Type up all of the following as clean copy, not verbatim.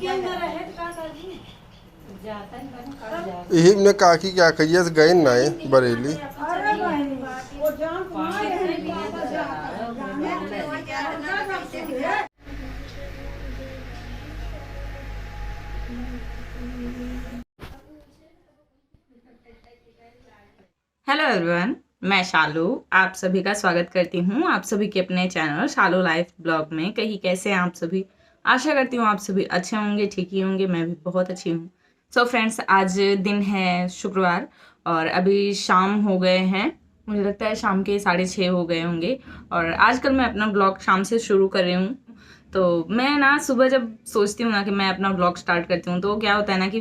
यही ने काकी क्या कहिए गए ना बरेली। हेलो एवरीवन, मैं शालू आप सभी का स्वागत करती हूँ आप सभी के अपने चैनल शालू लाइफ ब्लॉग में। कहीं कैसे हैं आप सभी? आशा करती हूँ आप सभी अच्छे होंगे, ठीक ही होंगे। मैं भी बहुत अच्छी हूँ। सो फ्रेंड्स, आज दिन है शुक्रवार और अभी शाम हो गए हैं। मुझे लगता है शाम के 6:30 हो गए होंगे। और आजकल मैं अपना ब्लॉग शाम से शुरू कर रही हूँ। तो मैं ना सुबह जब सोचती हूँ ना कि मैं अपना ब्लॉग स्टार्ट करती हूँ, तो क्या होता है ना कि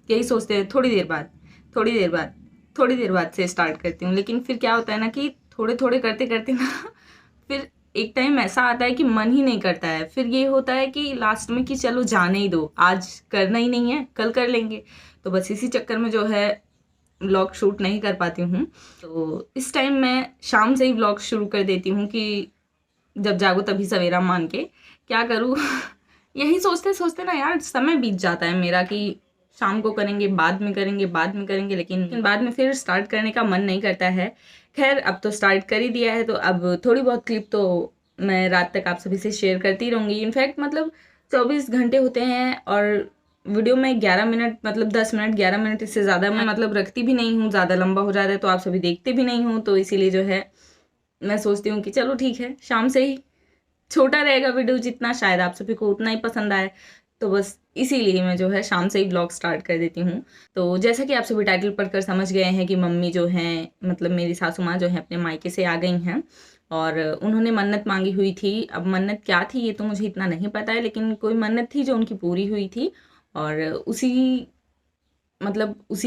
यही सोचते हैं थोड़ी देर बाद थोड़ी देर बाद थोड़ी देर बाद से स्टार्ट करती हूँ। लेकिन फिर क्या होता है ना कि थोड़े थोड़े करते करते ना फिर एक टाइम ऐसा आता है कि मन ही नहीं करता है। फिर ये होता है कि लास्ट में कि चलो जाने ही दो, आज करना ही नहीं है, कल कर लेंगे। तो बस इसी चक्कर में जो है व्लॉग शूट नहीं कर पाती हूँ। तो इस टाइम मैं शाम से ही व्लॉग शुरू कर देती हूँ कि जब जागो तभी सवेरा मान के क्या करूँ यही सोचते सोचते ना यार समय बीत जाता है मेरा कि शाम को करेंगे, बाद में करेंगे, बाद में करेंगे, लेकिन बाद में फिर स्टार्ट करने का मन नहीं करता है। खैर, अब तो स्टार्ट कर ही दिया है, तो अब थोड़ी बहुत क्लिप तो मैं रात तक आप सभी से शेयर करती रहूँगी। इनफैक्ट मतलब 24 घंटे होते हैं और वीडियो में 11 मिनट मतलब 10 मिनट 11 मिनट इससे ज़्यादा मैं मतलब रखती भी नहीं हूँ। ज़्यादा लंबा हो जाता है तो आप सभी देखते भी नहीं हो, तो इसीलिए जो है मैं सोचती हूँ कि चलो ठीक है, शाम से ही छोटा रहेगा वीडियो, जितना शायद आप सभी को उतना ही पसंद आए। तो बस इसीलिए मैं जो है शाम से ही ब्लॉग स्टार्ट कर देती हूँ। तो जैसा कि आप सभी टाइटल पढ़कर समझ गए हैं कि मम्मी जो हैं मतलब मेरी सासू माँ जो है अपने मायके से आ गई हैं और उन्होंने मन्नत मांगी हुई थी। अब मन्नत क्या थी ये तो मुझे इतना नहीं पता है, लेकिन कोई मन्नत थी जो उनकी पूरी हुई थी। और उसी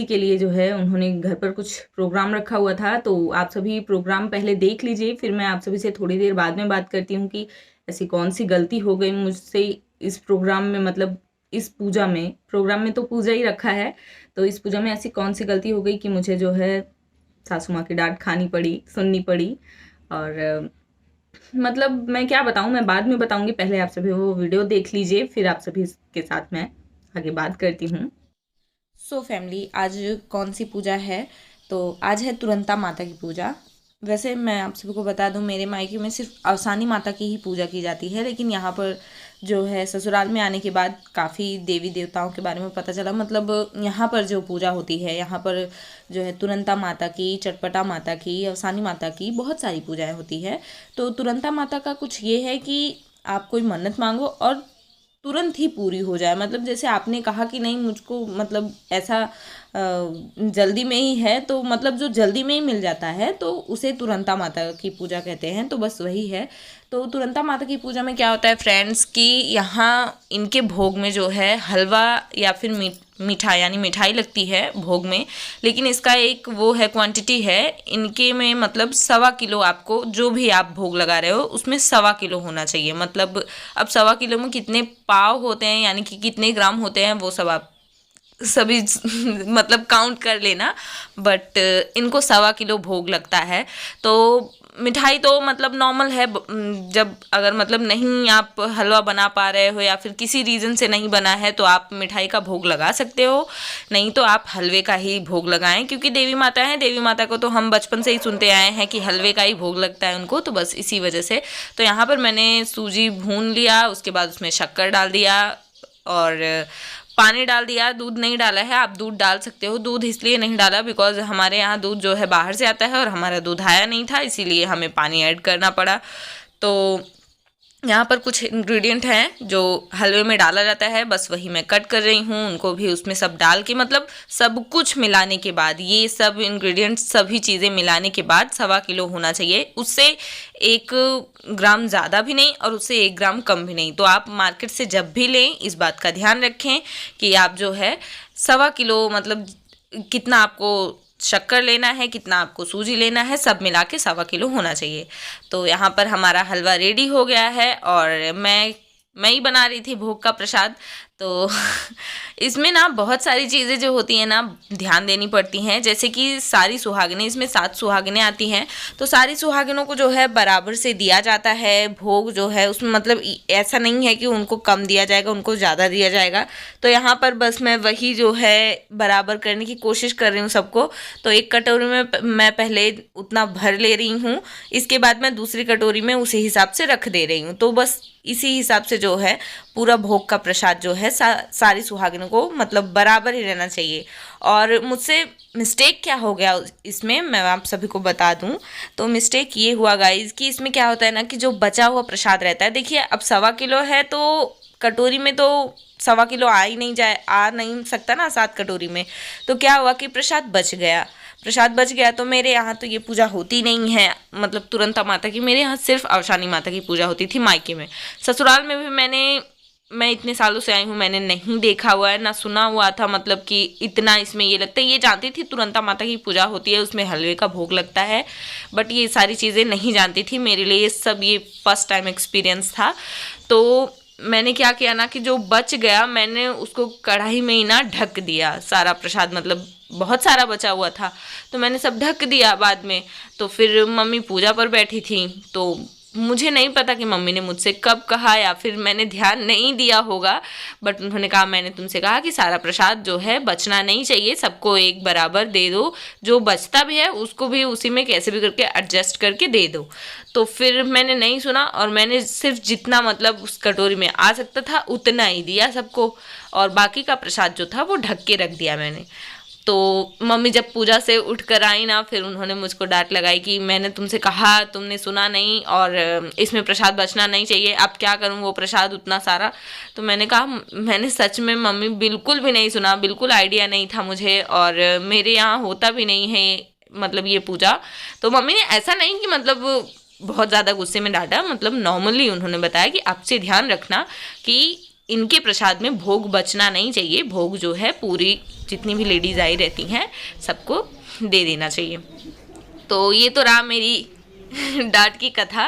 के लिए जो है उन्होंने घर पर कुछ प्रोग्राम रखा हुआ था। तो आप सभी प्रोग्राम पहले देख लीजिए, फिर मैं आप सभी से थोड़ी देर बाद में बात करती हूँ कि ऐसी कौन सी गलती हो गई मुझसे इस प्रोग्राम में, मतलब इस पूजा में। प्रोग्राम में तो पूजा ही रखा है, तो इस पूजा में ऐसी कौन सी गलती हो गई कि मुझे जो है सासू माँ की डांट खानी पड़ी, सुननी पड़ी। और मतलब मैं क्या बताऊँ, मैं बाद में बताऊँगी। पहले आप सभी वो वीडियो देख लीजिए, फिर आप सभी के साथ मैं आगे बात करती हूँ। सो फैमिली, आज कौन सी पूजा है? तो आज है तुरंता माता की पूजा। वैसे मैं आप सभी को बता दूं, मेरे मायके में सिर्फ अवसानी माता की ही पूजा की जाती है, लेकिन यहाँ पर जो है ससुराल में आने के बाद काफ़ी देवी देवताओं के बारे में पता चला। मतलब यहाँ पर जो पूजा होती है, यहाँ पर जो है तुरंता माता की, चटपटा माता की, अवसानी माता की बहुत सारी पूजाएं होती है। तो तुरंता माता का कुछ ये है कि आप कोई मन्नत मांगो और तुरंत ही पूरी हो जाए। मतलब जैसे आपने कहा कि नहीं मुझको मतलब ऐसा जल्दी में ही है, तो मतलब जो जल्दी में ही मिल जाता है तो उसे तुरंता माता की पूजा कहते हैं। तो बस वही है। तो तुरंता माता की पूजा में क्या होता है फ्रेंड्स कि यहाँ इनके भोग में जो है हलवा या फिर मिठाई यानी मिठाई लगती है भोग में, लेकिन इसका एक वो है क्वांटिटी है इनके में। मतलब 1.25 किलो आपको जो भी आप भोग लगा रहे हो उसमें 1.25 किलो होना चाहिए। मतलब अब 1.25 किलो में कितने पाव होते हैं यानी कि कितने ग्राम होते हैं वो सब आप सभी मतलब काउंट कर लेना। बट इनको 1.25 किलो भोग लगता है। तो मिठाई तो मतलब नॉर्मल है। जब अगर मतलब नहीं आप हलवा बना पा रहे हो या फिर किसी रीज़न से नहीं बना है तो आप मिठाई का भोग लगा सकते हो, नहीं तो आप हलवे का ही भोग लगाएं। क्योंकि देवी माता है, देवी माता को तो हम बचपन से ही सुनते आए हैं कि हलवे का ही भोग लगता है उनको, तो बस इसी वजह से। तो यहाँ पर मैंने सूजी भून लिया, उसके बाद उसमें शक्कर डाल दिया और पानी डाल दिया। दूध नहीं डाला है, आप दूध डाल सकते हो। दूध इसलिए नहीं डाला बिकॉज हमारे यहाँ दूध जो है बाहर से आता है और हमारा दूध आया नहीं था, इसीलिए हमें पानी ऐड करना पड़ा। तो यहाँ पर कुछ इंग्रेडिएंट हैं जो हलवे में डाला जाता है, बस वही मैं कट कर रही हूँ। उनको भी उसमें सब डाल के मतलब सब कुछ मिलाने के बाद, ये सब इंग्रेडिएंट्स सभी चीज़ें मिलाने के बाद 1.25 किलो होना चाहिए। उससे 1 ग्राम ज़्यादा भी नहीं और उससे 1 ग्राम कम भी नहीं। तो आप मार्केट से जब भी लें इस बात का ध्यान रखें कि आप जो है 1.25 किलो मतलब कितना आपको शक्कर लेना है, कितना आपको सूजी लेना है, सब मिला के 1.25 किलो होना चाहिए। तो यहाँ पर हमारा हलवा रेडी हो गया है और मैं ही बना रही थी भोग का प्रसाद। तो इसमें ना बहुत सारी चीज़ें जो होती हैं ना ध्यान देनी पड़ती हैं, जैसे कि सारी सुहागिनें, इसमें 7 सुहागिनें आती हैं, तो सारी सुहागिनों को जो है बराबर से दिया जाता है भोग जो है उसमें, मतलब ऐसा नहीं है कि उनको कम दिया जाएगा, उनको ज़्यादा दिया जाएगा। तो यहाँ पर बस मैं वही जो है बराबर करने की कोशिश कर रही हूँ सबको। तो एक कटोरी में मैं पहले उतना भर ले रही हूँ, इसके बाद मैं दूसरी कटोरी में उसी हिसाब से रख दे रही हूँ। तो बस इसी हिसाब से जो है पूरा भोग का प्रसाद जो है सारी सुहागिनों को मतलब बराबर ही रहना चाहिए। और मुझसे मिस्टेक क्या हो गया इसमें मैं आप सभी को बता दूं, तो मिस्टेक ये हुआ गाइस कि इसमें क्या होता है ना कि जो बचा हुआ प्रसाद रहता है, देखिए अब 1.25 किलो है तो कटोरी में तो 1.25 किलो आ नहीं सकता ना 7 कटोरी में। तो क्या हुआ कि प्रसाद बच गया। तो मेरे यहाँ तो ये पूजा होती नहीं है, मतलब तुरंता माता की, मेरे यहाँ सिर्फ अवसानी माता की पूजा होती थी मायके में। ससुराल में भी मैं इतने सालों से आई हूँ, मैंने नहीं देखा हुआ है ना सुना हुआ था, मतलब कि इतना इसमें ये लगता है। ये जानती थी तुरंता माता की पूजा होती है, उसमें हलवे का भोग लगता है, बट ये सारी चीज़ें नहीं जानती थी। मेरे लिए ये फर्स्ट टाइम एक्सपीरियंस था। तो मैंने क्या किया ना कि जो बच गया मैंने उसको कढ़ाई में ही ना ढक दिया सारा प्रसाद, मतलब बहुत सारा बचा हुआ था तो मैंने सब ढक दिया बाद में। तो फिर मम्मी पूजा पर बैठी थी, तो मुझे नहीं पता कि मम्मी ने मुझसे कब कहा या फिर मैंने ध्यान नहीं दिया होगा, बट उन्होंने कहा मैंने तुमसे कहा कि सारा प्रसाद जो है बचना नहीं चाहिए, सबको एक बराबर दे दो, जो बचता भी है उसको भी उसी में कैसे भी करके एडजस्ट करके दे दो। तो फिर मैंने नहीं सुना और मैंने सिर्फ जितना मतलब उस कटोरी में आ सकता था उतना ही दिया सबको, और बाकी का प्रसाद जो था वो ढक के रख दिया मैंने। तो मम्मी जब पूजा से उठ कर आई ना, फिर उन्होंने मुझको डांट लगाई कि मैंने तुमसे कहा, तुमने सुना नहीं, और इसमें प्रसाद बचना नहीं चाहिए, अब क्या करूं वो प्रसाद उतना सारा। तो मैंने कहा मैंने सच में मम्मी बिल्कुल भी नहीं सुना, बिल्कुल आइडिया नहीं था मुझे, और मेरे यहाँ होता भी नहीं है मतलब ये पूजा। तो मम्मी ने ऐसा नहीं कि मतलब बहुत ज़्यादा गुस्से में डांटा, मतलब नॉर्मली उन्होंने बताया कि आपसे ध्यान रखना कि इनके प्रसाद में भोग बचना नहीं चाहिए, भोग जो है पूरी जितनी भी लेडीज़ आई रहती हैं सबको दे देना चाहिए। तो ये तो रहा मेरी डांट की कथा।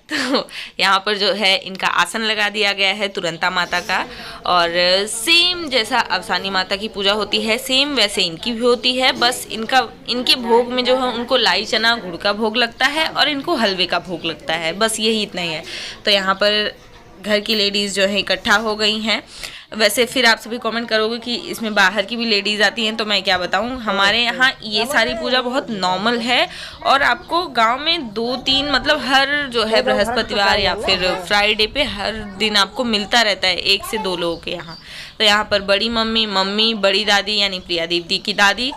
तो यहाँ पर जो है इनका आसन लगा दिया गया है तुरंता माता का, और सेम जैसा अवसानी माता की पूजा होती है सेम वैसे इनकी भी होती है, बस इनके भोग में जो है उनको लाई चना गुड़ का भोग लगता है और इनको हलवे का भोग लगता है, बस यही इतना ही है। तो यहाँ पर घर की लेडीज़ जो है इकट्ठा हो गई हैं। वैसे फिर आप सभी कमेंट करोगे कि इसमें बाहर की भी लेडीज़ आती हैं, तो मैं क्या बताऊं, हमारे यहाँ ये सारी पूजा बहुत नॉर्मल है, और आपको गांव में 2-3 मतलब हर जो है बृहस्पतिवार या फिर फ्राइडे पे हर दिन आपको मिलता रहता है 1 से 2 लोगों के यहाँ। तो यहाँ पर बड़ी मम्मी, बड़ी दादी यानी प्रिया दीदी की दादी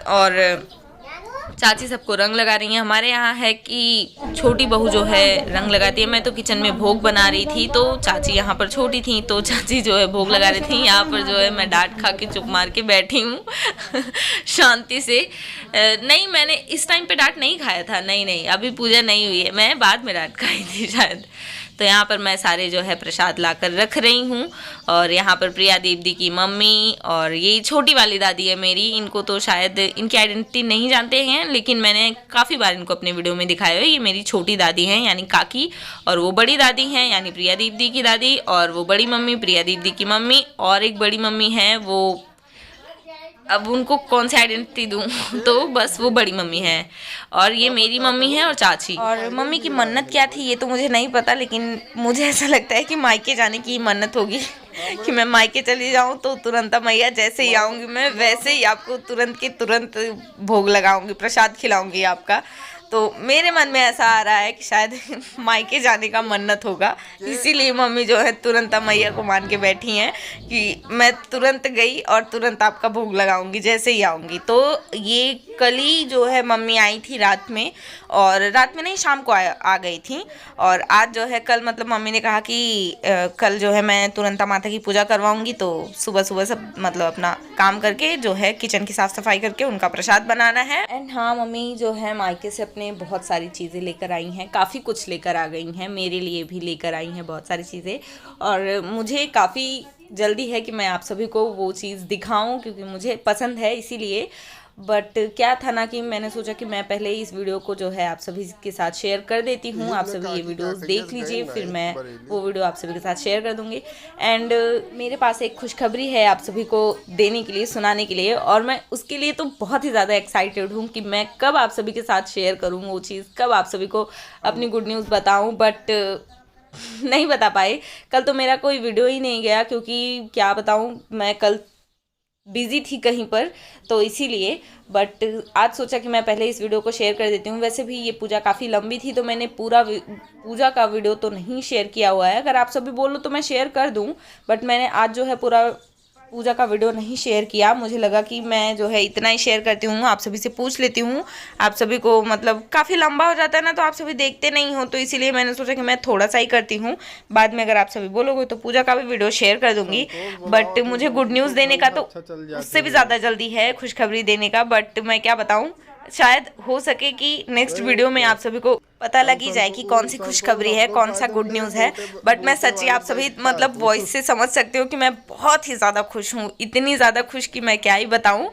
और चाची सबको रंग लगा रही हैं। हमारे यहाँ है कि छोटी बहू जो है रंग लगाती है। मैं तो किचन में भोग बना रही थी, तो चाची यहाँ पर छोटी थी, तो चाची जो है भोग लगा रही थी। यहाँ पर जो है मैं डांट खा के चुप मार के बैठी हूँ शांति से। नहीं, मैंने इस टाइम पे डांट नहीं खाया था, नहीं, अभी पूजा नहीं हुई है, मैं बाद में डांट खाई थी शायद। तो यहाँ पर मैं सारे जो है प्रसाद लाकर रख रही हूँ, और यहाँ पर प्रिया दीदी की मम्मी और ये छोटी वाली दादी है मेरी, इनको तो शायद इनकी आइडेंटिटी नहीं जानते हैं, लेकिन मैंने काफ़ी बार इनको अपने वीडियो में दिखाया है। ये मेरी छोटी दादी हैं यानी काकी, और वो बड़ी दादी हैं यानी प्रिया दीदी की दादी, और वो बड़ी मम्मी प्रिया दीदी की मम्मी, और एक बड़ी मम्मी है वो, अब उनको कौन सी आइडेंटिटी दूँ तो बस वो बड़ी मम्मी है, और ये मेरी मम्मी है और चाची। और मम्मी की मन्नत क्या थी ये तो मुझे नहीं पता, लेकिन मुझे ऐसा लगता है कि मायके जाने की मन्नत होगी कि मैं मायके चली जाऊँ तो तुरंत मैया जैसे ही आऊँगी मैं वैसे ही आपको तुरंत के तुरंत भोग लगाऊंगी, प्रसाद खिलाऊंगी आपका। तो मेरे मन में ऐसा आ रहा है कि शायद मायके जाने का मन्नत होगा, इसीलिए मम्मी जो है तुरंत मैया को मान के बैठी हैं कि मैं तुरंत गई और तुरंत आपका भोग लगाऊंगी जैसे ही आऊँगी। तो ये कल ही जो है मम्मी आई थी रात में, और रात में नहीं शाम को आ गई थी, और आज जो है कल मतलब मम्मी ने कहा कि कल जो है मैं तुरंता माता की पूजा करवाऊंगी, तो सुबह सुबह सब मतलब अपना काम करके जो है किचन की साफ़ सफाई करके उनका प्रसाद बनाना है। एंड हाँ, मम्मी जो है मायके से अपने बहुत सारी चीज़ें लेकर आई हैं, काफ़ी कुछ लेकर आ गई हैं, मेरे लिए भी लेकर आई हैं बहुत सारी चीज़ें, और मुझे काफ़ी जल्दी है कि मैं आप सभी को वो चीज़ दिखाऊं क्योंकि मुझे पसंद है इसीलिए। बट क्या था ना कि मैंने सोचा कि मैं पहले इस वीडियो को जो है आप सभी के साथ शेयर कर देती हूँ। आप सभी ये वीडियोस देख लीजिए, फिर मैं वो वीडियो आप सभी के साथ शेयर कर दूँगी। एंड मेरे पास एक खुशखबरी है आप सभी को देने के लिए, सुनाने के लिए, और मैं उसके लिए तो बहुत ही ज़्यादा एक्साइटेड हूँ कि मैं कब आप सभी के साथ शेयर करूँ वो चीज़, कब आप सभी को अपनी गुड न्यूज़ बताऊँ। बट नहीं बता पाए। कल तो मेरा कोई वीडियो ही नहीं गया, क्योंकि क्या बताऊँ, मैं कल बिज़ी थी कहीं पर, तो इसीलिए। बट आज सोचा कि मैं पहले इस वीडियो को शेयर कर देती हूँ। वैसे भी ये पूजा काफ़ी लंबी थी, तो मैंने पूरा पूजा का वीडियो तो नहीं शेयर किया हुआ है। अगर आप सभी बोलो तो मैं शेयर कर दूँ, बट मैंने आज जो है पूरा पूजा का वीडियो नहीं शेयर किया। मुझे लगा कि मैं जो है इतना ही शेयर करती हूँ, आप सभी से पूछ लेती हूँ। आप सभी को मतलब काफ़ी लंबा हो जाता है ना, तो आप सभी देखते नहीं हो, तो इसीलिए मैंने सोचा कि मैं थोड़ा सा ही करती हूँ। बाद में अगर आप सभी बोलोगे तो पूजा का भी वीडियो शेयर कर दूँगी। बट मुझे गुड न्यूज़ देने का तो उससे भी ज़्यादा जल्दी है, खुशखबरी देने का। बट मैं क्या बताऊँ, शायद हो सके कि नेक्स्ट वीडियो में आप सभी को पता लग ही जाए कि कौन सी खुशखबरी है, कौन सा गुड न्यूज़ है। बट मैं सच्ची, आप सभी मतलब वॉइस से समझ सकते हो कि मैं बहुत ही ज़्यादा खुश हूँ, इतनी ज़्यादा खुश कि मैं क्या ही बताऊँ।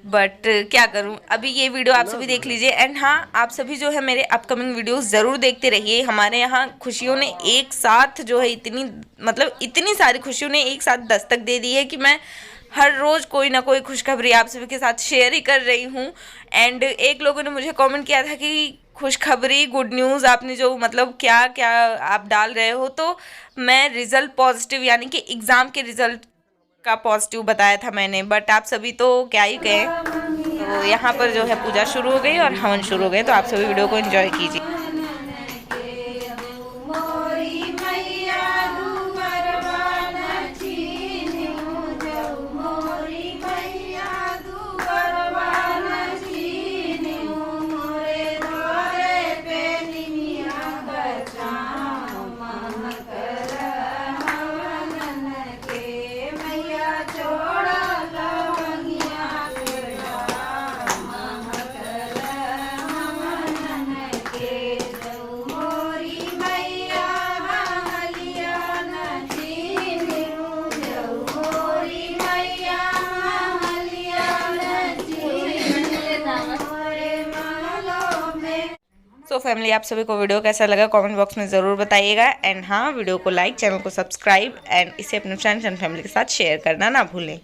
बट क्या करूँ, अभी ये वीडियो आप सभी देख लीजिए। एंड हाँ, आप सभी जो है मेरे अपकमिंग वीडियोस ज़रूर देखते रहिए। हमारे यहाँ खुशियों ने एक साथ जो है इतनी सारी खुशियों ने एक साथ दस्तक दे दी है कि मैं हर रोज़ कोई ना कोई खुशखबरी आप सभी के साथ शेयर ही कर रही हूँ। एंड एक लोगों ने मुझे कमेंट किया था कि खुशखबरी, गुड न्यूज़ आपने जो क्या क्या आप डाल रहे हो, तो मैं रिज़ल्ट पॉजिटिव, यानी कि एग्ज़ाम के रिज़ल्ट का पॉजिटिव बताया था मैंने। बट आप सभी तो क्या ही कहें। तो यहाँ पर जो है पूजा शुरू हो गई और हवन शुरू हो गए, तो आप सभी वीडियो को एंजॉय कीजिए। सो फैमिली, आप सभी को वीडियो कैसा लगा कमेंट बॉक्स में ज़रूर बताइएगा। एंड हाँ, वीडियो को लाइक, चैनल को सब्सक्राइब एंड इसे अपने फ्रेंड्स एंड फैमिली के साथ शेयर करना ना भूलें।